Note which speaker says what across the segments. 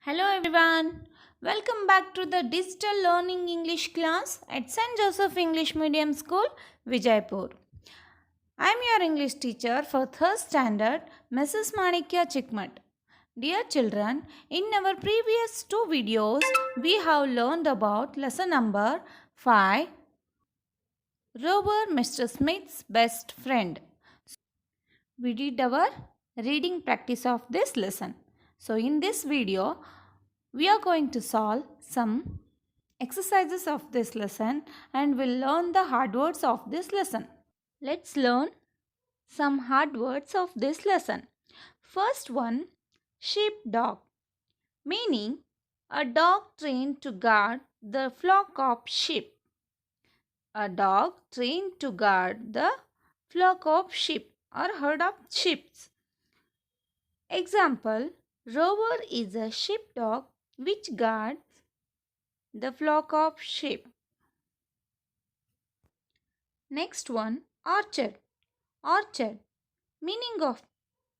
Speaker 1: Hello everyone. Welcome back to the Digital Learning English class at St. Joseph English Medium School, Vijaypur. I am your English teacher for 3rd standard, Mrs. Manikya Chikmath. Dear children, in our previous two videos, we have learned about lesson number 5, Rover Mr Smith's best friend. We did our reading practice of this lesson. So in this video, we are going to solve some exercises of this lesson and will learn the hard words of this lesson. Let's learn some hard words of this lesson. First one, sheepdog, meaning a dog trained to guard the flock of sheep. A dog trained to guard the flock of sheep or herd of sheep. Example, Rover is a sheepdog which guards the flock of sheep. Next one, orchard. Orchard, meaning of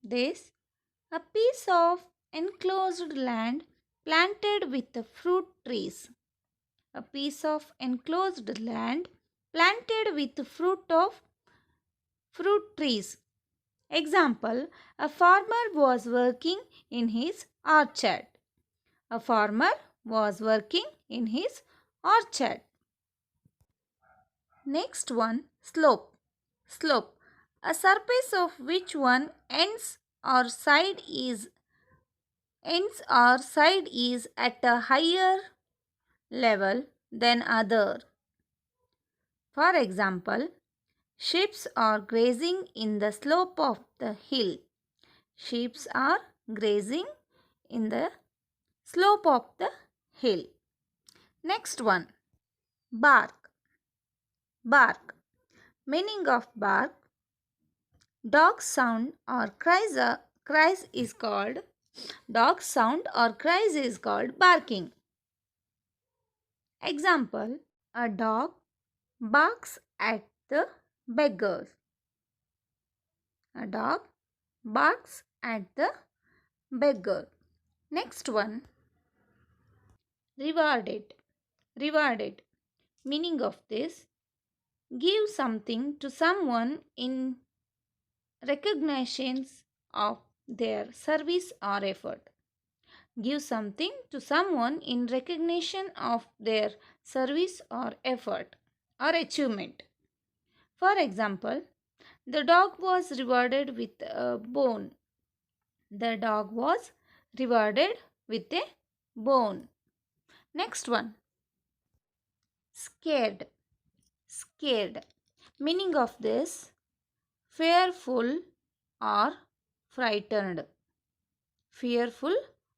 Speaker 1: this, a piece of enclosed land planted with the fruit trees. A piece of enclosed land planted with fruit trees. Example, a farmer was working in his orchard. A farmer was working in his orchard. Next one, slope. Slope, a surface of which one ends or side is at a higher level than other. For example, sheep are grazing in the slope of the hill. Sheep are grazing in the slope of the hill. Next one, bark. Bark, meaning of bark, dog sound or cries is called barking. Example, a dog barks at the beggars. A dog barks at the beggar. Next one, rewarded. Rewarded, meaning of this, give something to someone in recognition of their service or effort. Give something to someone in recognition of their service or effort or achievement. For example, the dog was rewarded with a bone. The dog was rewarded with a bone. Next one, scared. Scared, meaning of this, fearful or frightened. Fearful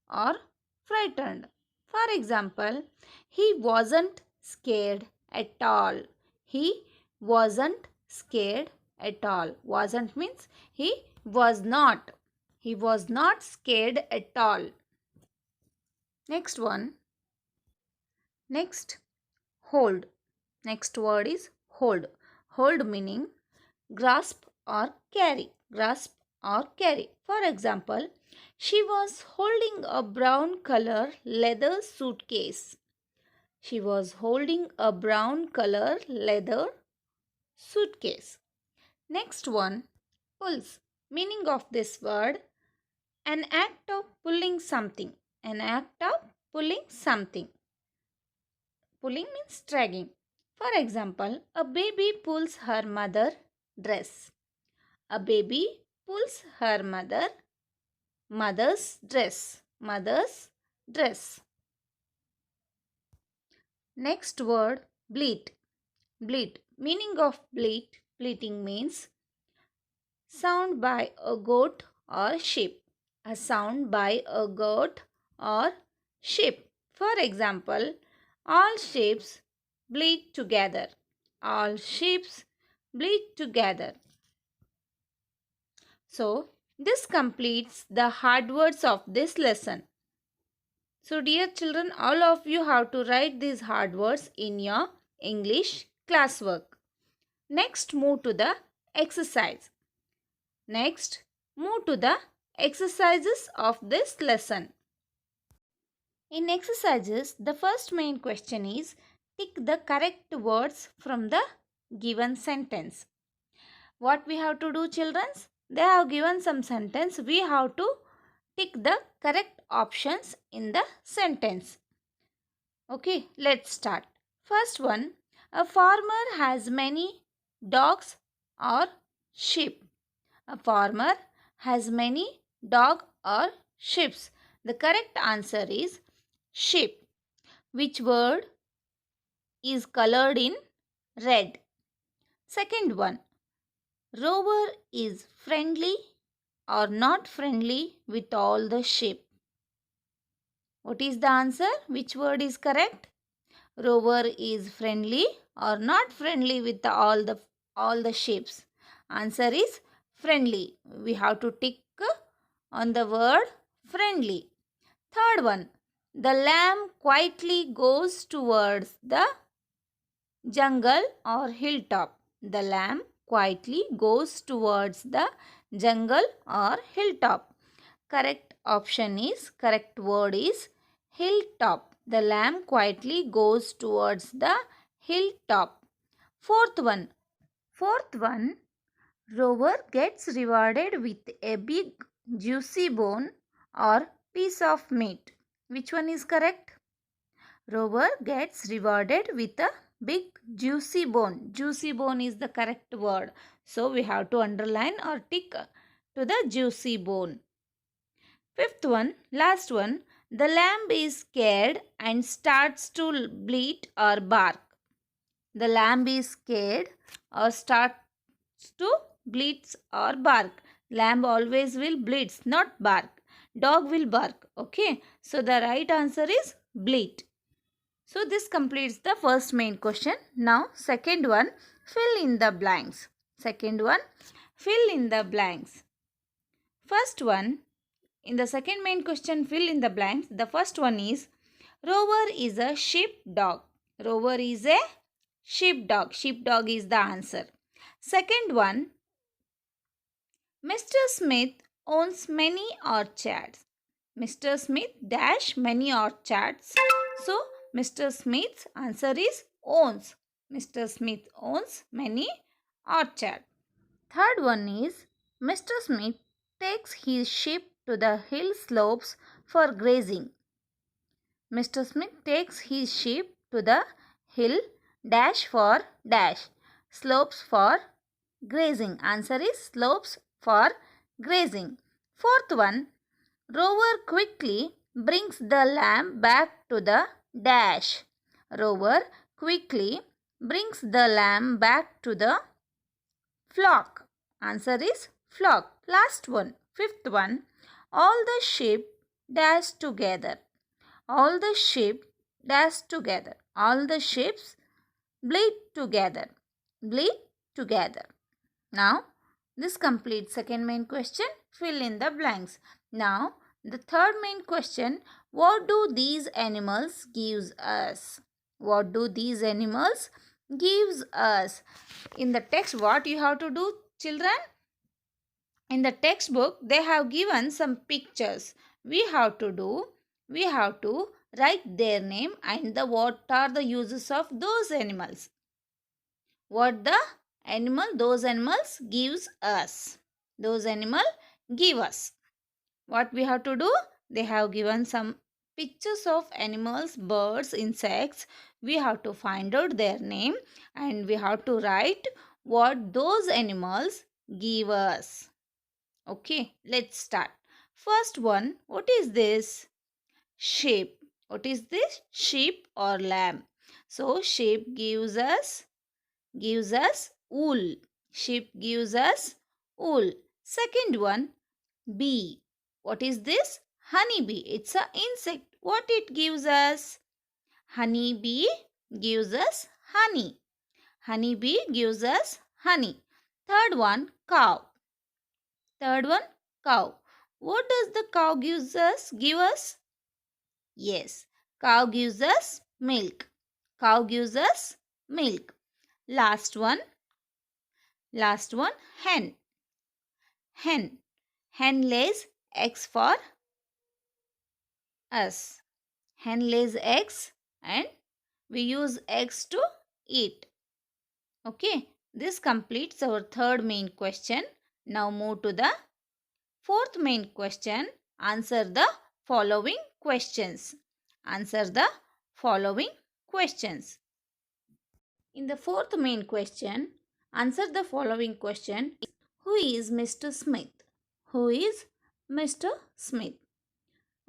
Speaker 1: or frightened. For example, he wasn't scared at all. He wasn't scared at all. Wasn't means he was not. He was not scared at all. Next one. Next, hold. Next word is hold. Hold meaning grasp or carry. Grasp or carry. For example, she was holding a brown color leather suitcase. She was holding a brown color leather suitcase. Next one, pulls. Meaning of this word, an act of pulling something. An act of pulling something. Pulling means dragging. For example, a baby pulls her mother's dress. A baby pulls her mother's dress. Mother's dress. Next word, bleat. Bleat. Meaning of bleat. Bleating means sound by a goat or sheep. A sound by a goat or sheep. For example, all sheep bleat together. All sheep bleat together. So, this completes the hard words of this lesson. So, dear children, all of you have to write these hard words in your English classwork. Next, move to the exercise. Next, move to the exercises of this lesson. In exercises, the first main question is tick the correct words from the given sentence. What we have to do, children? They have given some sentence. We have to tick the correct options in the sentence. Okay, let's start. First one, a farmer has many dogs or sheep. A farmer has many dog or sheep. The correct answer is sheep. Which word is colored in red? Second one, Rover is friendly or not friendly with all the sheep. What is the answer? Which word is correct? Rover is friendly or not friendly with all the sheep. Answer is friendly. We have to tick on the word friendly. Third one, the lamb quietly goes towards the jungle or hilltop. The lamb quietly goes towards the jungle or hilltop. Correct word is hilltop. The lamb quietly goes towards the hilltop. Fourth one, Rover gets rewarded with a big juicy bone or piece of meat. Which one is correct? Rover gets rewarded with a big juicy bone. Juicy bone is the correct word. So we have to underline or tick to the juicy bone. Fifth one, last one. The lamb is scared and starts to bleat or bark. The lamb is scared or starts to bleat or bark. Lamb always will bleat, not bark. Dog will bark. Okay. So the right answer is bleat. So this completes the first main question. Now second one, fill in the blanks. Second one, fill in the blanks. First one, in the second main question, fill in the blanks. The first one is Rover is a sheepdog. Rover is a sheepdog. Sheepdog is the answer. Second one, Mr. Smith owns many orchards. Mr. Smith dash many orchards. So Mr. Smith's answer is owns. Mr. Smith owns many orchards. Third one is Mr. Smith takes his sheep to the hill slopes for grazing. Mr. Smith takes his sheep to the hill dash for dash slopes for grazing. Answer is slopes for grazing. Fourth one, Rover quickly brings the lamb back to the dash. Rover quickly brings the lamb back to the flock. Answer is flock. Last one, fifth one. All the sheep dash together. All the sheep dash together. All the sheep bleat together. Bleat together. Now, this completes second main question. Fill in the blanks. Now, the third main question. What do these animals gives us? What do these animals gives us? In the text, what you have to do, children? In the textbook, they have given some pictures. We have to write their name and what are the uses of those animals. What those animals gives us. Those animal give us. What we have to do? They have given some pictures of animals, birds, insects. We have to find out their name and we have to write what those animals give us. Okay, let's start. First one, what is this? Sheep. What is this? Sheep or lamb. So sheep gives us wool. Sheep gives us wool. Second one, bee. What is this? Honeybee. It's an insect. What it gives us? Honeybee gives us honey. Honeybee gives us honey. Third one, cow. Third one, cow. What does the cow give us? Yes, cow gives us milk. Cow gives us milk. Last one, hen. Hen. Hen lays eggs for us. Hen lays eggs and we use eggs to eat. Okay, this completes our third main question. Now move to the fourth main question. Answer the following questions. Answer the following questions. In the fourth main question, answer the following question. Who is Mr. Smith? Who is Mr. Smith?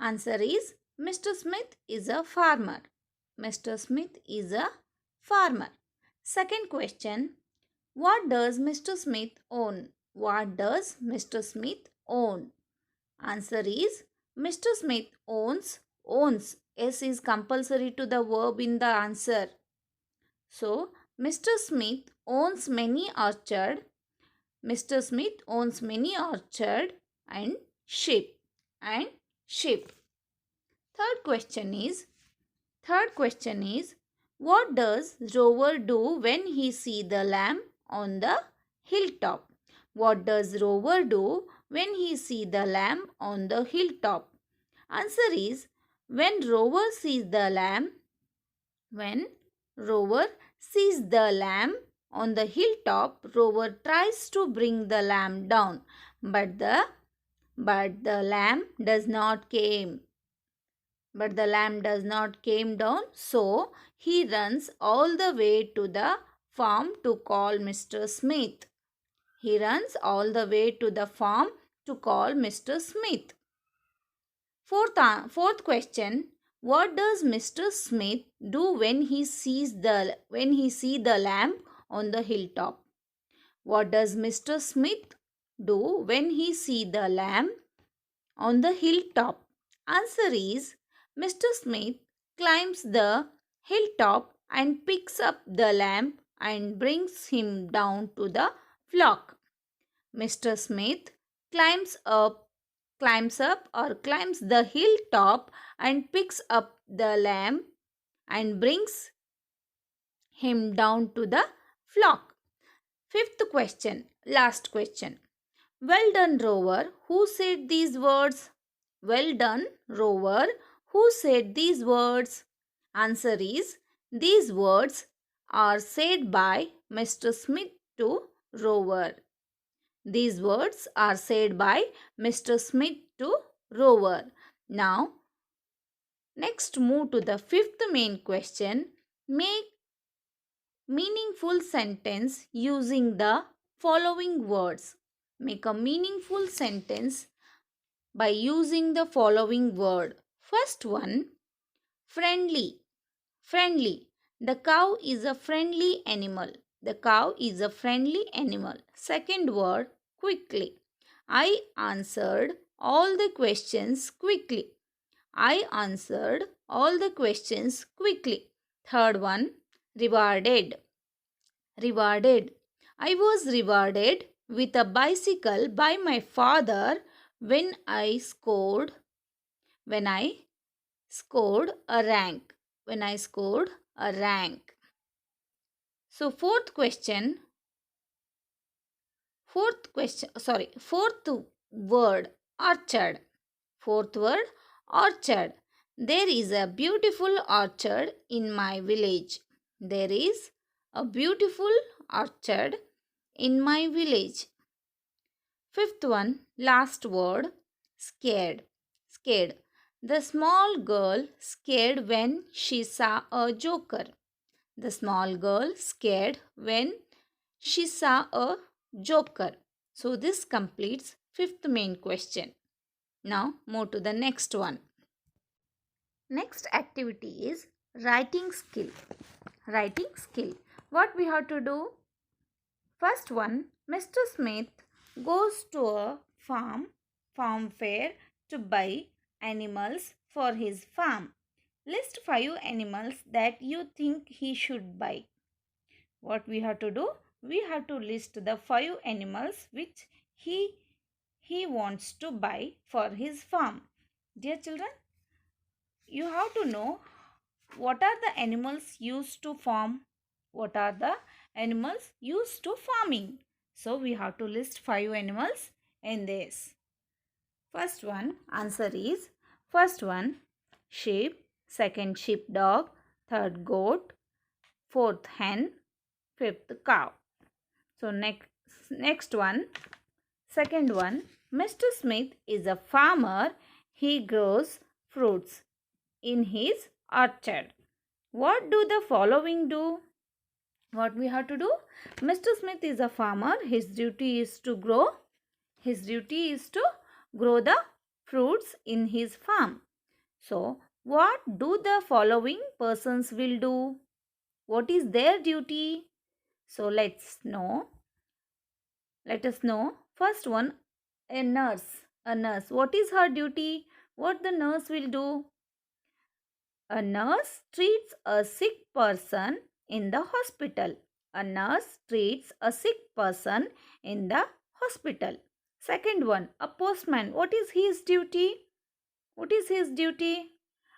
Speaker 1: Answer is Mr. Smith is a farmer. Mr. Smith is a farmer. Second question. What does Mr. Smith own? What does Mr. Smith own? Answer is Mr. Smith owns. S is compulsory to the verb in the answer. So, Mr. Smith owns many orchard. Mr. Smith owns many orchard and sheep. Third question is what does Rover do when he see the lamb on the hilltop? What does Rover do when he see the lamb on the hilltop? Answer is when Rover sees the lamb on the hilltop, Rover tries to bring the lamb down, but the lamb does not came. But the lamb does not came down, so he runs all the way to the farm to call Mr. Smith. He runs all the way to the farm to call Mr. Smith. Fourth question. What does Mr. Smith do when he see the lamb on the hilltop? What does Mr. Smith do when he see the lamb on the hilltop? Answer is Mr. Smith climbs the hilltop and picks up the lamb and brings him down to the flock. Mr. Smith climbs the hilltop and picks up the lamb and brings him down to the flock. Fifth question, last question. Well done, Rover. Who said these words? Well done, Rover. Who said these words? Answer is these words are said by Mr. Smith to Rover. These words are said by Mr. Smith to Rover. Now, next move to the fifth main question. Make meaningful sentence using the following words. Make a meaningful sentence by using the following word. First one, friendly. Friendly. The cow is a friendly animal. The cow is a friendly animal. Second word, quickly. I answered all the questions quickly. I answered all the questions quickly. Third one, rewarded. Rewarded. I was rewarded with a bicycle by my father when I scored a rank. When I scored a rank. So fourth word, orchard. Fourth word, orchard. There is a beautiful orchard in my village. There is a beautiful orchard in my village. Fifth one, last word, scared. Scared. The small girl scared when she saw a joker. The small girl scared when she saw a joker. So this completes fifth main question. Now move to the next one. Next activity is writing skill. Writing skill. What we have to do? First one, Mr. Smith goes to a farm fair to buy animals for his farm. List 5 animals that you think he should buy. What we have to do? We have to list the 5 animals which he wants to buy for his farm. Dear children, you have to know what are the animals used to farm. What are the animals used to farming? So we have to list 5 animals in this. First one, answer is first one, sheep. second sheepdog, third goat, fourth hen, fifth cow. So next one, second one, Mr. Smith is a farmer. He grows fruits in his orchard. What do the following do? What we have to do? Mr. Smith is a farmer. His duty is to grow the fruits in his farm. So, what do the following persons will do? What is their duty? So, let us know. First one, a nurse. A nurse. What is her duty? What the nurse will do? A nurse treats a sick person in the hospital. A nurse treats a sick person in the hospital. Second one, a postman. What is his duty? What is his duty?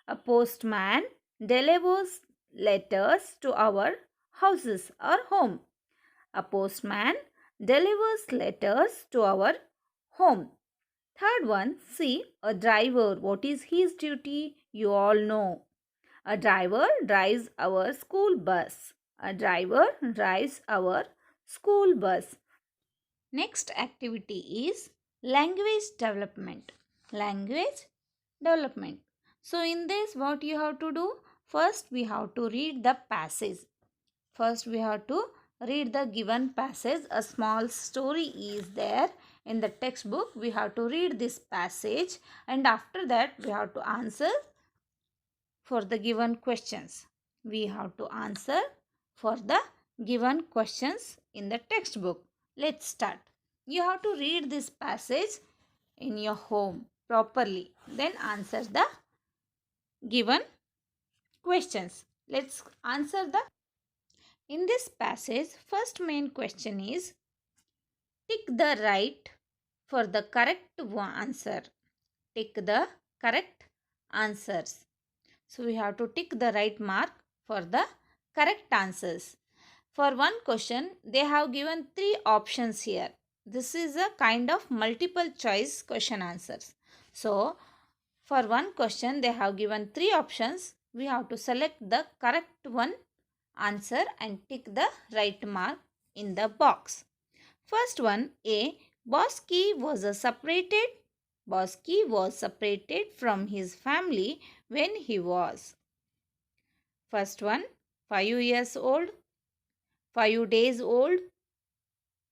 Speaker 1: A postman delivers letters to our houses or home. A postman delivers letters to our home. Third one, see, a driver. What is his duty? You all know. A driver drives our school bus. A driver drives our school bus. Next activity is language development. Language development. So in this, what you have to do? First we have to read the passage. First we have to read the given passage. A small story is there in the textbook. We have to read this passage, and after that we have to answer for the given questions. We have to answer for the given questions in the textbook. Let's start. You have to read this passage in your home properly. Then answer the given questions. Let's answer the. In this passage, first main question is tick the right for the correct answer. Tick the correct answers. So we have to tick the right mark for the correct answers. For one question, they have given 3 options here. This is a kind of multiple choice question answers. So for one question, they have given 3 options. We have to select the correct one answer and tick the right mark in the box. First one, A. Bosky was separated from his family when he was. First one, 5 years old, 5 days old,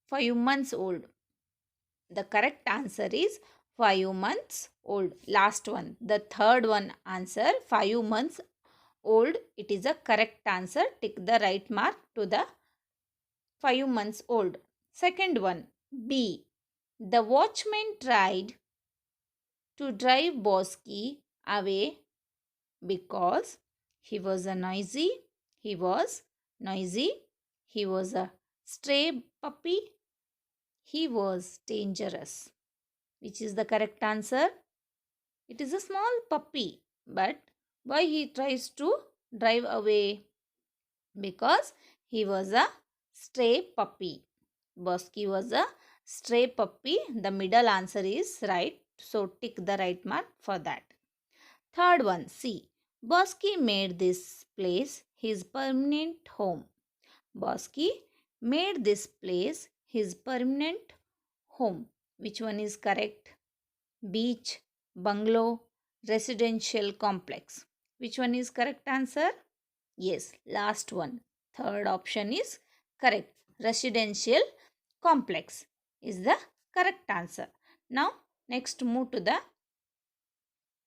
Speaker 1: 5 months old. The correct answer is 5 months old. Last one, the third one answer, 5 months old. It is a correct answer. Tick the right mark to the 5 months old. Second one, B. The watchman tried to drive Bosky away because he was noisy, he was a stray puppy, he was dangerous. Which is the correct answer? It is a small puppy, but why he tries to drive away? Because he was a stray puppy. Bosky was a stray puppy. The middle answer is right. So tick the right mark for that. Third one, C. Bosky made this place his permanent home. Bosky made this place his permanent home. Which one is correct? Beach, bungalow, residential complex. Which one is correct answer? Yes, last one. Third option is correct. Residential complex is the correct answer. Now, next move to the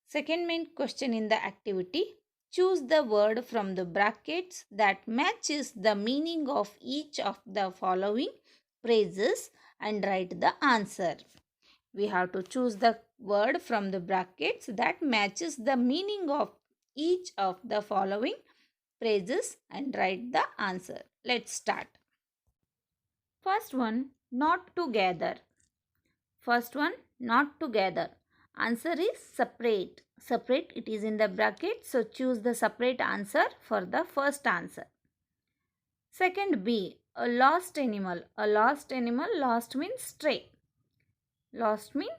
Speaker 1: second main question in the activity. Choose the word from the brackets that matches the meaning of each of the following phrases and write the answer. We have to choose the word from the brackets that matches the meaning of each of the following phrases and write the answer. Let's start. First one, not together. First one, not together. Answer is separate. Separate, it is in the bracket. So choose the separate answer for the first answer. Second, B. A lost animal. A lost animal. Lost means stray. Lost means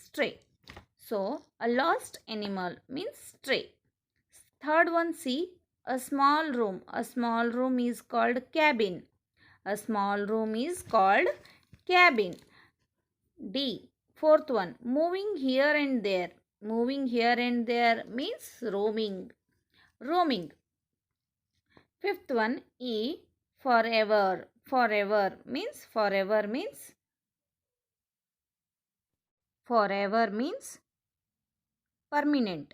Speaker 1: stray. So, a lost animal means stray. Third one, C, a small room. A small room is called cabin. A small room is called cabin. D, fourth one, moving here and there. Moving here and there means roaming. Roaming. Fifth one, E, forever. Forever means permanent.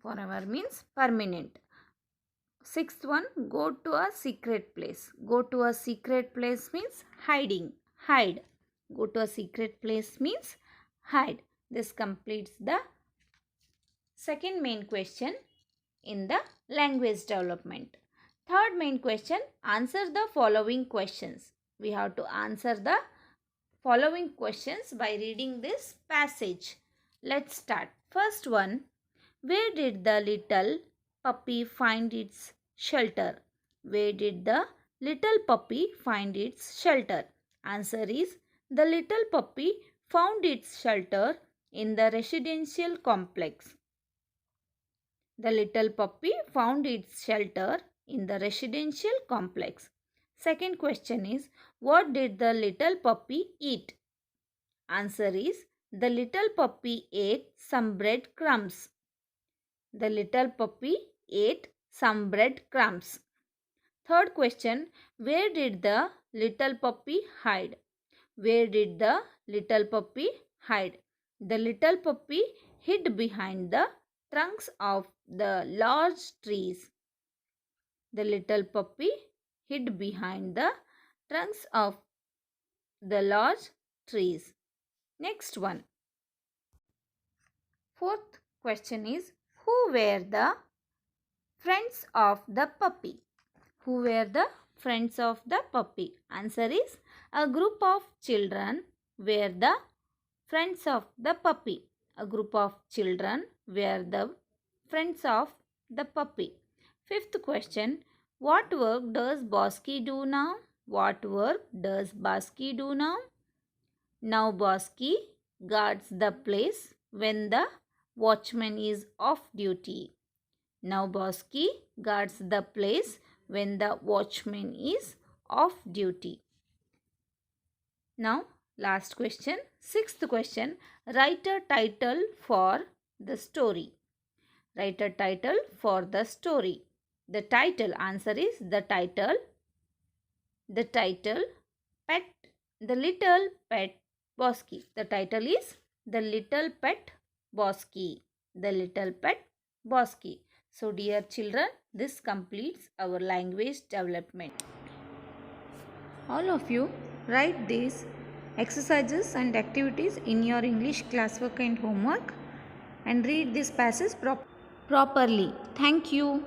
Speaker 1: Forever means permanent. Sixth one, go to a secret place. Go to a secret place means hiding. Hide. Go to a secret place means hide. This completes the second main question in the language development. Third main question, answer the following questions. We have to answer the following questions by reading this passage. Let's start. First one, where did the little puppy find its shelter? Where did the little puppy find its shelter? Answer is, the little puppy found its shelter in the residential complex. The little puppy found its shelter in the residential complex. Second question is, what did the little puppy eat? Answer is, the little puppy ate some bread crumbs. The little puppy ate some bread crumbs. Third question, where did the little puppy hide? Where did the little puppy hide? The little puppy hid behind the trunks of the large trees. The little puppy hid behind the trunks of the large trees. Next one. Fourth question is, who were the friends of the puppy? Who were the friends of the puppy? Answer is, a group of children were the friends of the puppy. A group of children were the friends of the puppy. Fifth question, what work does Bosky do now? What work does Bosky do now? Now Bosky guards the place when the watchman is off duty. Now Bosky guards the place when the watchman is off duty. Now last question, sixth question, write a title for the story. Write a title for the story. The title, answer is the title Pet, the Little Pet Bosky. The title is The Little Pet Bosky. The Little Pet Bosky. So dear children, this completes our language development. All of you write these exercises and activities in your English classwork and homework and read this passage properly. Thank you.